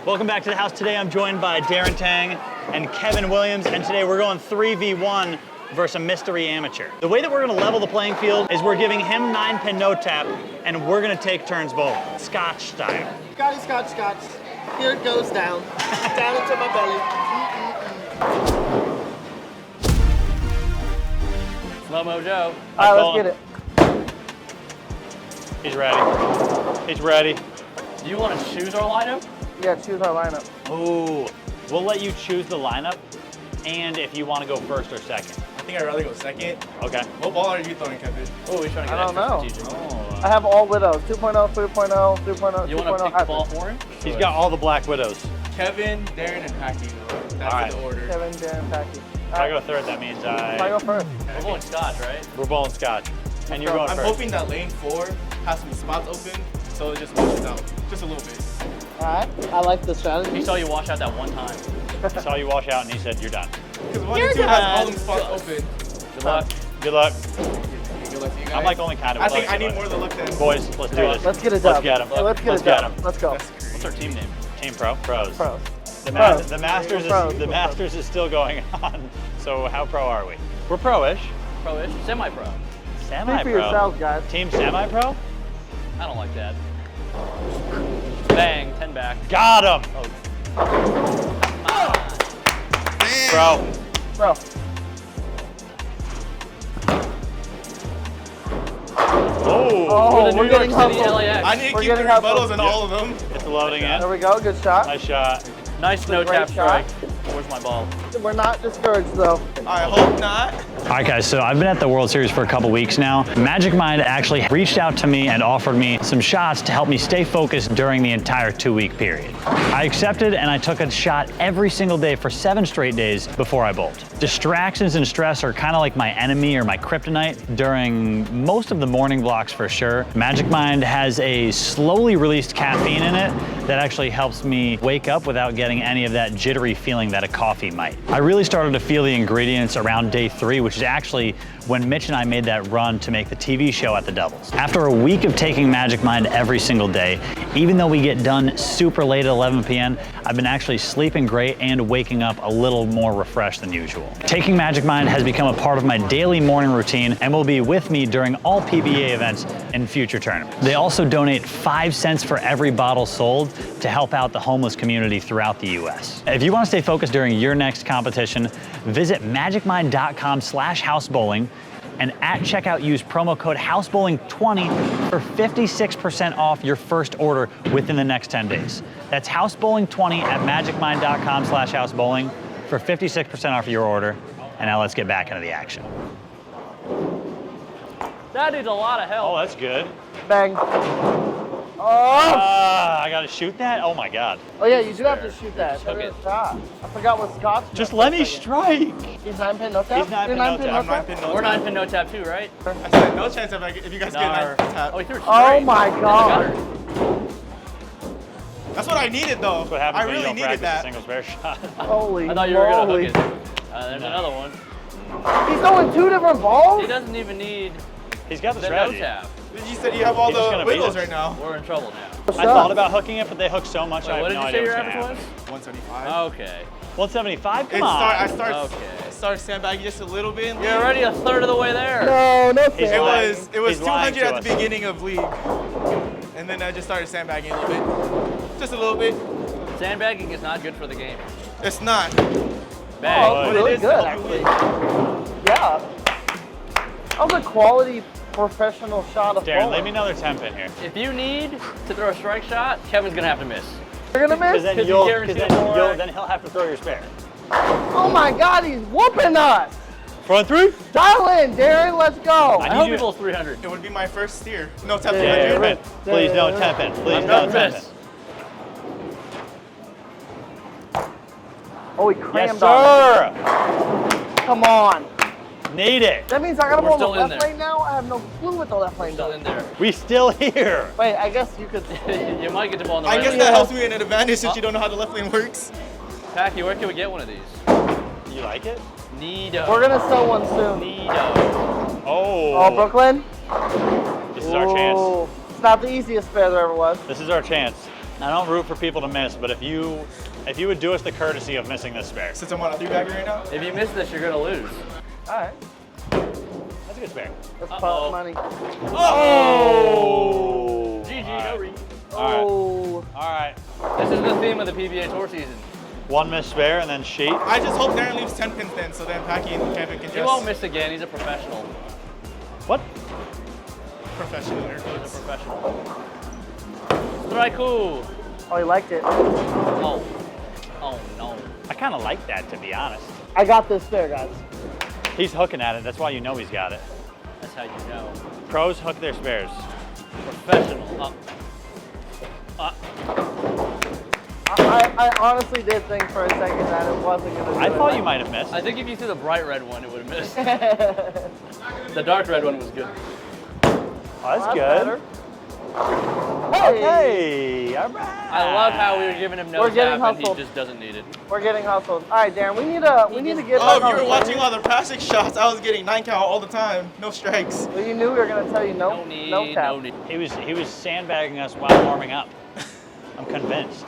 Welcome back to the house. Today I'm joined by Darren Tang and Kevin Williams, and today we're going 3v1 versus a mystery amateur. The way that we're gonna level the playing field is we're giving him 9-pin no tap, and we're gonna take turns bowling, Scotch style. Scotty, Scotch, Scotch. Here it goes down. Down into my belly. Slow-mo Joe. All right, let's get it. He's ready. He's ready. Do you want to choose our lineup? Yeah, choose our lineup. Ooh, we'll let you choose the lineup, and if you want to go first or second. I think I'd rather go second. Okay. What ball are you throwing, Kevin? Oh, we're trying to get I don't know. strategic. Oh. I have all widows. 2.0, 3.0, 3.0, You want to 2.0 pick the ball for him? He's got all the black widows. Kevin, Darren, and Packy. That's All right. the order. Kevin, Darren, Packy. If I go third, that means I go first. We're going Scotch, right? we're bowling Scotch. And you're going I'm first. hoping that lane 4 has some spots open, so it just washes out. Just a little bit. All right, I like the strategy. He saw you wash out that one time. He saw you wash out and he said, you're done. Because 1 and 2 has all them spots open. Good luck. Good luck. Good luck to you guys. I'm like only kind of I think I need more of the luck than. Boys, let's do this. Let's get it Let's done. get him. Yeah, let's get Let's it get done. him. Let's go. What's our team name? Team Pro? Pros. Pros. The, Pros. the Masters is Pros. the Masters is still going on. So how pro are we? We're pro-ish. Pro-ish, semi-pro. Speak Semi-pro. for yourselves, guys. Team semi-pro? I don't like that. Bang, 10 back. Got him. Pro. Bro. Oh, The we're New getting York City hustled. LAX. I need to We're keep the getting hustled. rebuttals in all of them. it's loading There in. we go. Good shot. Nice shot. Nice no Great tap shot. strike. Where's my ball? We're not discouraged, though. I hope not. All right, guys, so I've been at the World Series for a couple weeks now. Magic Mind actually reached out to me and offered me some shots to help me stay focused during the entire 2-week period. I accepted and I took a shot every single day for 7 straight days before I bowled. Distractions and stress are kind of like my enemy or my kryptonite during most of the morning blocks for sure. Magic Mind has a slowly released caffeine in it that actually helps me wake up without getting any of that jittery feeling that a coffee might. I really started to feel the ingredients around day 3, which is actually when Mitch and I made that run to make the TV show at the Doubles. After a week of taking Magic Mind every single day, even though we get done super late at 11 p.m., I've been actually sleeping great and waking up a little more refreshed than usual. Taking Magic Mind has become a part of my daily morning routine and will be with me during all PBA events and future tournaments. They also donate 5 cents for every bottle sold to help out the homeless community throughout the US. If you want to stay focused during your next competition, visit magicmind.com/housebowling and at checkout use promo code housebowling20 for 56% off your first order within the next 10 days. That's housebowling20 at magicmind.com/housebowling for 56% off your order. And now let's get back into the action. That is a lot of help. Oh, that's good. Bang. Oh! I gotta shoot that? Oh my God. Oh, yeah, you do have to shoot that. Took That it. is shot. I forgot what Scotch. Just let me strike. He's 9-pin no tap? He's 9-pin You're no tap. I'm 9-pin no We're tap. 9-pin no tap too, right? I said no chance if you guys get a 9 tap. Oh, he threw it Oh straight. my In the God. gutter. That's what I needed though. That's what happens I when you really don't needed practice a that. single spare shot. Holy I thought you were gonna moly. hook it. There's another one. He's throwing 2 different balls? He doesn't even need He's got the the no strategy. tap. You said you have all He's just the gonna beat wiggles us. right now. We're in trouble now. I thought about hooking it, but they hook so much I Wait, have what did no you idea say your what's gonna average happen. was? 175. Okay. 175? Come I on. started sandbagging just a little bit. You're already a third of the way there. No, no He's fair. lying. It was He's lying 200 to at us. the beginning of league, and then I just started sandbagging a little bit, just a little bit. Sandbagging is not good for the game. It's not. Bang. Oh, But really it is good, to help you actually. Yeah. That was a quality professional shot of Darren, bowling. lay me another temp in here. If you need to throw a strike shot, Kevin's gonna have to miss. You're gonna Because miss? then, Because you'll, you cause guarantee then, more. then he'll have to throw your spare. Oh my God, he's whooping us. Front 3? Dial in, Darren, let's go. I I need hope you- he bowls 300. It would be my first steer. No tap Darren, 200. please don't temp in. Please I'm don't not temp in. miss. Oh, he Yes, crammed on it. sir. Come on. Need it. That means I gotta We're roll the still in left there. lane now? I have no clue what the left lane Still does. in there. We still here. Wait, I guess you could. You might get the ball in the I right guess lane. that helps me in an advantage since you don't know how the left lane works. Packy, where can we get one of these? You like it? Neato. We're gonna sell one soon. Neato. Oh. Oh, Brooklyn? This is our chance. Ooh. It's not the easiest spare there ever was. This is our chance. I don't root for people to miss, but if you would do us the courtesy of missing this spare. Since I'm on a 3-bagger right now. If you miss this, you're gonna lose. All right. That's a good spare. That's Uh-oh. money. Oh! GG, All no right. read. Oh. All right. This is the theme of the PBA Tour season. One missed spare and then sheet. I just hope Darren leaves 10 pins then, so then Packy and Keven can He just... won't miss again. He's a professional. What? Professional air He's quotes. a professional. Strike cool. Oh, he liked it. Oh. Oh no. I kind of like that, to be honest. I got this spare, guys. He's hooking at it. That's why you know he's got it. That's how you know. Pros hook their spares. Professional. I honestly did think for a second that it wasn't going to do I it. thought you might have missed. I think if you threw the bright red one, it would have missed. The dark red one was good. Oh, that's good. Better. Hey, all right. I love how we were giving him no We're getting tap and he hustled. just doesn't need it. We're getting hustled. All right, Darren, we need to get Oh, back on if you were the watching train. all the plastic shots, I was getting 9 count all the time. No strikes. Well, you knew we were going to tell you No need, no tap. no need. He was sandbagging us while warming up. I'm convinced.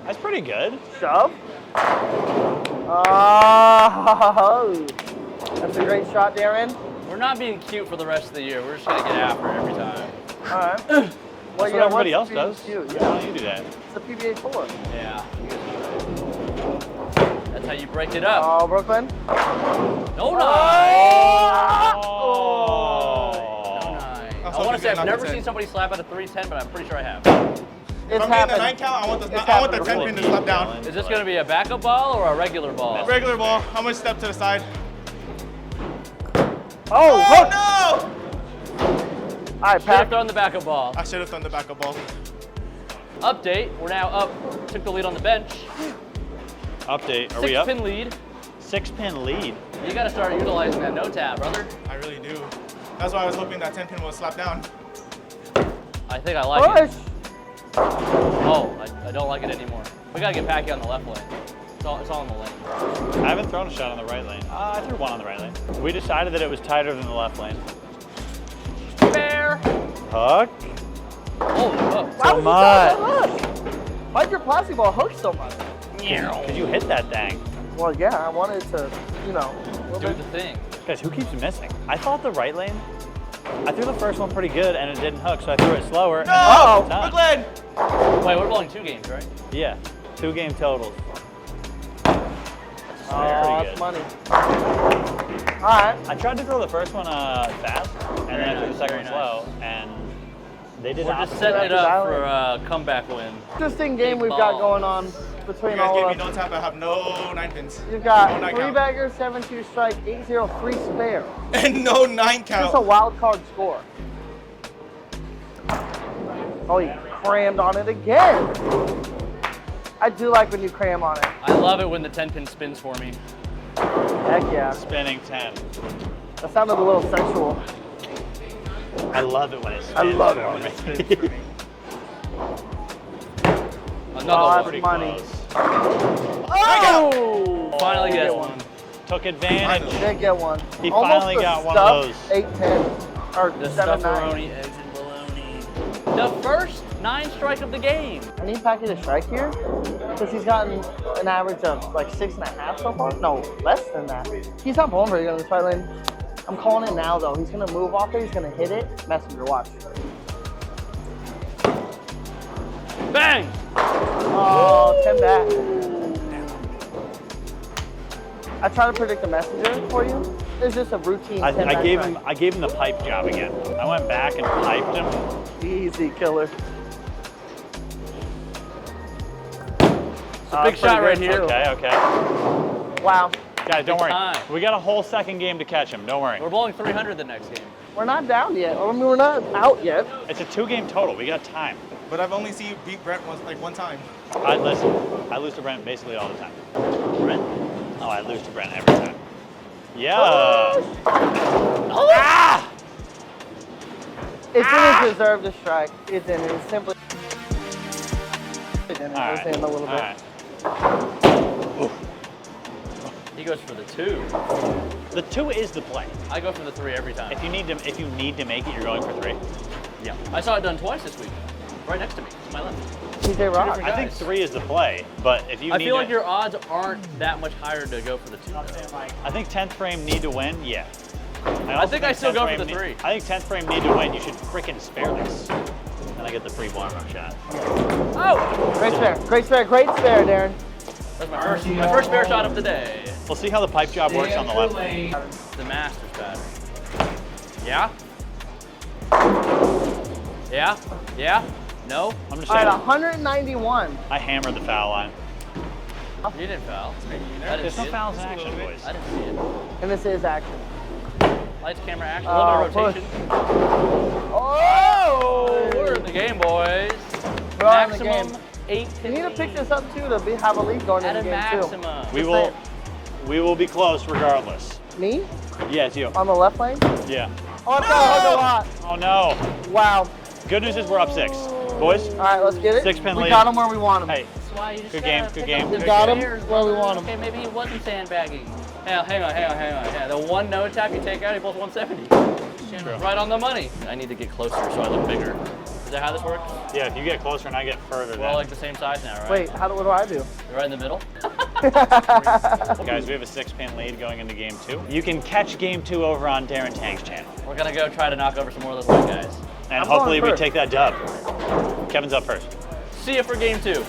That's pretty good. Shove. Oh, that's a great shot, Darren. We're not being cute for the rest of the year. We're just gonna get after it every time. All right. That's what everybody else what's does. cute? Why Yeah, don't you do that? it's the PBA Tour. Yeah. That's how you break it up. Oh, Brooklyn. No nine. Oh. No nine. I I was want hoping to say I've not never to seen 10. somebody slap out a 310, but I'm pretty sure I have. If It's I'm getting the 9 happened. count, I want the It's 10 happened. pin to slap down. Is this gonna be a backup ball or a regular ball? Regular ball. I'm gonna step to the side. Oh, Oh hook. no! All right, Should have Pat. thrown the backup ball. I should have thrown the backup ball. Update. We're now up. Took the lead on the bench. Update. Are we up? 6-pin lead. 6-pin lead. You got to start utilizing that no tap, brother. I really do. That's why I was hoping that 10 pin would slap down. I think I like it. Push. Oh, I don't like it anymore. We gotta get Packy on the left lane. It's all in the lane. I haven't thrown a shot on the right lane. I threw one on the right lane. We decided that it was tighter than the left lane. Fair. Hook. Oh, look. Why was much. it so hook? Why'd your plastic ball hook so much? Because you hit that thing. Well, yeah, I wanted to, you know. a little Do bit- the thing. Guys, who keeps missing? I thought the right lane, I threw the first one pretty good and it didn't hook, so I threw it slower. No! Uh-oh. Time. Brooklyn! Wait, we're bowling 2 games, right? Yeah, 2 game totals. Oh, Very that's good. money. All right. I tried to throw the first one fast and then I threw the second one Very slow, and they did We're not. just setting it up for a comeback win. Interesting game Big we've got ball. going on You between guys all gave me of no us. tap, I have no 9 pins. You've got No 9 3 count. bagger, 7-2 strike, 8-0, 3 spare. And no 9 Just a count. wild card score. Oh, he crammed on it again. I do like when you cram on it. I love it when the 10-pin spins for me. Heck yeah. Spinning 10. That sounded a little sexual. I love it when it spins. I love it for when me. it spins for me. Another Oh, one. that's Pretty money. close. Oh! Finally Didn't gets get one. Took advantage. Didn't get one. He Almost finally the got one of stuffed those. 8-10. Or The 7-9. stufferoni, eggs and bologna. The first 9 strike of the game. I need Packy to strike here because he's gotten an average of like 6.5 so far. No, less than that. He's not bowling very good on this right lane. I'm calling it now though. He's gonna move off there. He's gonna hit it. Messenger, watch. Bang! Oh, 10 back. I try to predict the messenger for you. There's just a routine 10 I back gave strike. him. I gave him the pipe job again. I went back and piped him. Easy killer. It's a big shot right here. Okay, okay. Wow. Guys, don't Big worry. time. We got a whole second game to catch him. Don't worry. We're bowling 300 the next game. We're not down yet. I mean, we're not out yet. It's a 2-game total. We got time. But I've only seen you beat Brent one time. I listen. I lose to Brent basically all the time. Brent? Oh, I lose to Brent every time. Yeah. Ah! It didn't deserve the strike. It didn't. It simply it didn't. All It was right. in a little All bit. right. He goes for the 2. The 2 is the play. I go for the 3 every time. If you need to make it, you're going for 3. Yeah. I saw it done twice this week. right next to me, to my left. TJ Rock. different I think guys. 3 is the play, but if you I need feel like to- your odds aren't that much higher to go for the 2. I think 10th frame need to win, yeah. I think I still 10th go for frame the 3. I think 10th frame need to win. You should freaking spare this. Then I get the free warm-up shot. Oh! Great spare. Great spare. Great spare, Darren. That's my first spare shot of the day. We'll see how the pipe job works on the left. The Masters battery. Yeah? Yeah? Yeah? No? I'm just All right, saying, 191. I hammered the foul line. You didn't foul. I didn't There's see no it. fouls in action, boys. I didn't see it. And this is action. Lights, camera, action. A little bit of rotation. Oh! We're in the game, boys. We're all in the Maximum game. 8 You need to pick this up too to have a lead going at in a the game maximum. We will be close regardless. too. Me? Yeah, it's you. On the left lane? Yeah. Oh, it's got a lot. Oh no. Wow. Good news is we're up 6. Boys, All right, let's get it. 6-pin We lead. got him where we want him. Hey, That's why you just Good gotta game, pick good up game. the We got him players. where we want him. Okay, maybe he wasn't sandbagging. Hang on. Yeah, the one no tap you take out, he pulls 170. Right on the money. I need to get closer so I look bigger. Is that how this works? yeah, if you get closer and I get further, We're all like then. the same size now, right? Wait, what do I do? You're right in the middle. Guys, we have a 6-pin lead going into game 2. You can catch game 2 over on Darren Tang's channel. We're gonna go try to knock over some more of those white guys. And I'm hopefully going we first. take that dub. Kevin's up first. See you for game 2.